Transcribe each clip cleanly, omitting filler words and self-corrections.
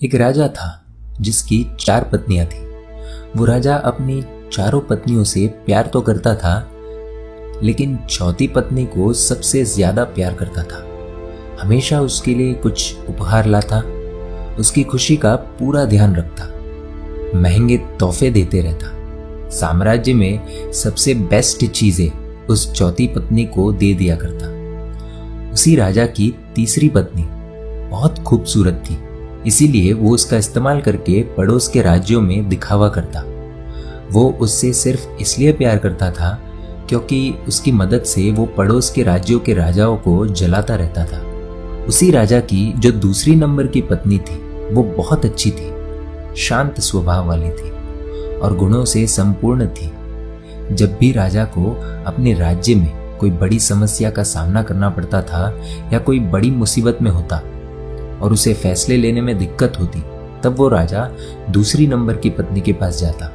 एक राजा था जिसकी 4 पत्नियां थी। वो राजा अपनी चारों पत्नियों से प्यार तो करता था, लेकिन चौथी पत्नी को सबसे ज्यादा प्यार करता था। हमेशा उसके लिए कुछ उपहार लाता, उसकी खुशी का पूरा ध्यान रखता, महंगे तोहफे देते रहता। साम्राज्य में सबसे बेस्ट चीजें उस चौथी पत्नी को दे दिया करता। उसी राजा की तीसरी पत्नी बहुत खूबसूरत थी, इसीलिए वो उसका इस्तेमाल करके पड़ोस के राज्यों में दिखावा करता। वो उससे सिर्फ इसलिए प्यार करता था क्योंकि उसकी मदद से वो पड़ोस के राज्यों के राजाओं को जलाता रहता था। उसी राजा की जो दूसरी नंबर की पत्नी थी वो बहुत अच्छी थी, शांत स्वभाव वाली थी और गुणों से संपूर्ण थी। जब भी राजा को अपने राज्य में कोई बड़ी समस्या का सामना करना पड़ता था या कोई बड़ी मुसीबत में होता और उसे फैसले लेने में दिक्कत होती, तब वो राजा दूसरी नंबर की पत्नी के पास जाता।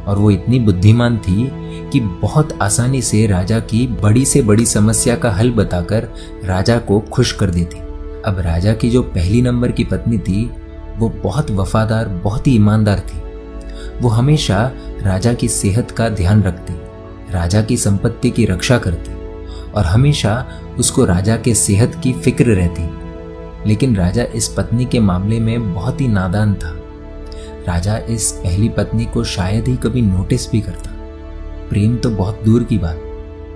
और वो इतनी बुद्धिमान थी कि बहुत आसानी से राजा की बड़ी से बड़ी समस्या का हल बताकर राजा को खुश कर देती। अब राजा की जो पहली नंबर की पत्नी थी वो बहुत वफादार, बहुत ही ईमानदार थी। वो हमेशा राजा की सेहत का ध्यान रखती, राजा की संपत्ति की रक्षा करती और हमेशा उसको राजा के सेहत की फिक्र रहती। लेकिन राजा इस पत्नी के मामले में बहुत ही नादान था। राजा इस पहली पत्नी को शायद ही कभी नोटिस भी करता। प्रेम तो बहुत दूर की बात,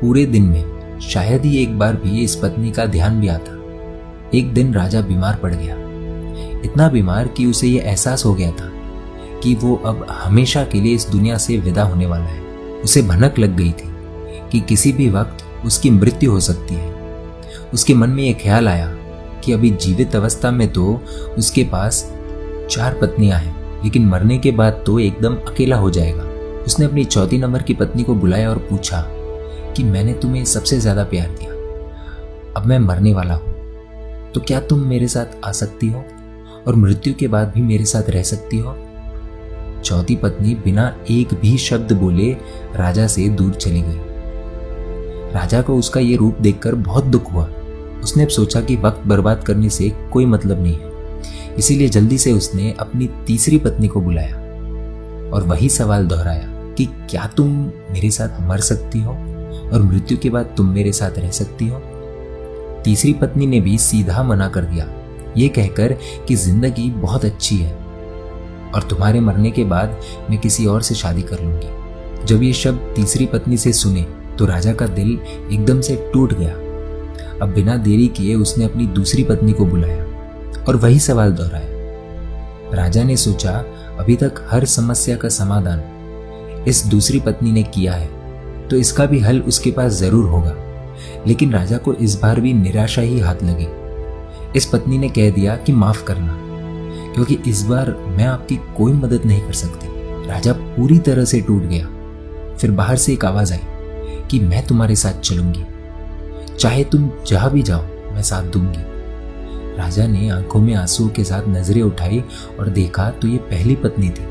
पूरे दिन में शायद ही एक बार भी इस पत्नी का ध्यान भी आता। एक दिन राजा बीमार पड़ गया, इतना बीमार कि उसे ये एहसास हो गया था कि वो अब हमेशा के लिए इस दुनिया से विदा होने वाला है। उसे भनक लग गई थी कि किसी भी वक्त उसकी मृत्यु हो सकती है। उसके मन में यह ख्याल आया कि अभी जीवित अवस्था में तो उसके पास 4 पत्नियां हैं, लेकिन मरने के बाद तो एकदम अकेला हो जाएगा। उसने अपनी चौथी नंबर की पत्नी को बुलाया और पूछा कि मैंने तुम्हें सबसे ज्यादा प्यार दिया, अब मैं मरने वाला हूं, तो क्या तुम मेरे साथ आ सकती हो और मृत्यु के बाद भी मेरे साथ रह सकती हो? चौथी पत्नी बिना एक भी शब्द बोले राजा से दूर चली गई। राजा को उसका ये रूप देखकर बहुत दुख हुआ। उसने अब सोचा कि वक्त बर्बाद करने से कोई मतलब नहीं है, इसीलिए जल्दी से उसने अपनी तीसरी पत्नी को बुलाया और वही सवाल दोहराया कि क्या तुम मेरे साथ मर सकती हो और मृत्यु के बाद तुम मेरे साथ रह सकती हो? तीसरी पत्नी ने भी सीधा मना कर दिया, ये कहकर कि जिंदगी बहुत अच्छी है और तुम्हारे मरने के बाद मैं किसी और से शादी कर लूंगी। जब ये शब्द तीसरी पत्नी से सुने तो राजा का दिल एकदम से टूट गया। अब बिना देरी किए उसने अपनी दूसरी पत्नी को बुलाया और वही सवाल दोहराया। राजा ने सोचा अभी तक हर समस्या का समाधान इस दूसरी पत्नी ने किया है, तो इसका भी हल उसके पास जरूर होगा। लेकिन राजा को इस बार भी निराशा ही हाथ लगी। इस पत्नी ने कह दिया कि माफ करना, क्योंकि इस बार मैं आपकी कोई मदद नहीं कर सकती। राजा पूरी तरह से टूट गया। फिर बाहर से एक आवाज आई कि मैं तुम्हारे साथ चलूंगी, चाहे तुम जहां भी जाओ मैं साथ दूंगी। राजा ने आंखों में आंसू के साथ नजरें उठाई और देखा तो ये पहली पत्नी थी।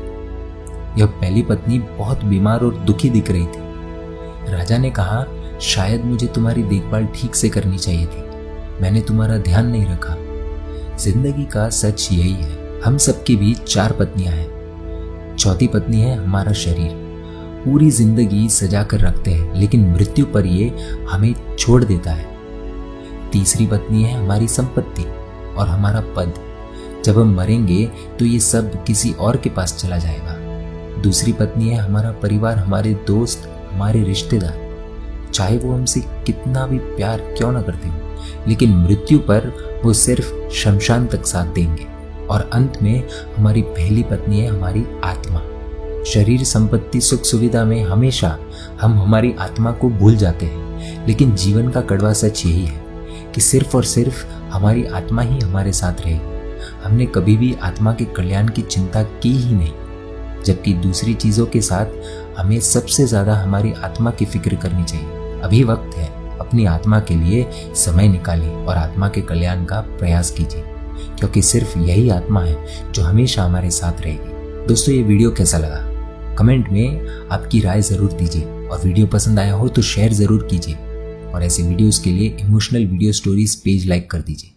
यह पहली पत्नी बहुत बीमार और दुखी दिख रही थी। राजा ने कहा, शायद मुझे तुम्हारी देखभाल ठीक से करनी चाहिए थी, मैंने तुम्हारा ध्यान नहीं रखा। जिंदगी का सच यही है, हम सबकी भी 4 पत्नियां हैं। चौथी पत्नी है हमारा शरीर, पूरी जिंदगी सजा कर रखते हैं, लेकिन मृत्यु पर ये हमें छोड़ देता है। तीसरी पत्नी है हमारी संपत्ति और हमारा पद, जब हम मरेंगे तो ये सब किसी और के पास चला जाएगा। दूसरी पत्नी है हमारा परिवार, हमारे दोस्त, हमारे रिश्तेदार, चाहे वो हमसे कितना भी प्यार क्यों ना करते हो, लेकिन मृत्यु पर वो सिर्फ शमशान तक साथ देंगे। और अंत में हमारी पहली पत्नी है हमारी आत्मा। शरीर, संपत्ति, सुख सुविधा में हमेशा हम हमारी आत्मा को भूल जाते हैं, लेकिन जीवन का कड़वा सच यही है कि सिर्फ और सिर्फ हमारी आत्मा ही हमारे साथ रहेगी। हमने कभी भी आत्मा के कल्याण की चिंता की ही नहीं, जबकि दूसरी चीजों के साथ हमें सबसे ज्यादा हमारी आत्मा की फिक्र करनी चाहिए। अभी वक्त है, अपनी आत्मा के लिए समय निकालिए और आत्मा के कल्याण का प्रयास कीजिए, क्योंकि सिर्फ यही आत्मा है जो हमेशा हमारे साथ रहेगी। दोस्तों, ये वीडियो कैसा लगा कमेंट में आपकी राय जरूर दीजिए और वीडियो पसंद आया हो तो शेयर जरूर कीजिए और ऐसे वीडियोस के लिए emotional video stories page like कर दीजिए।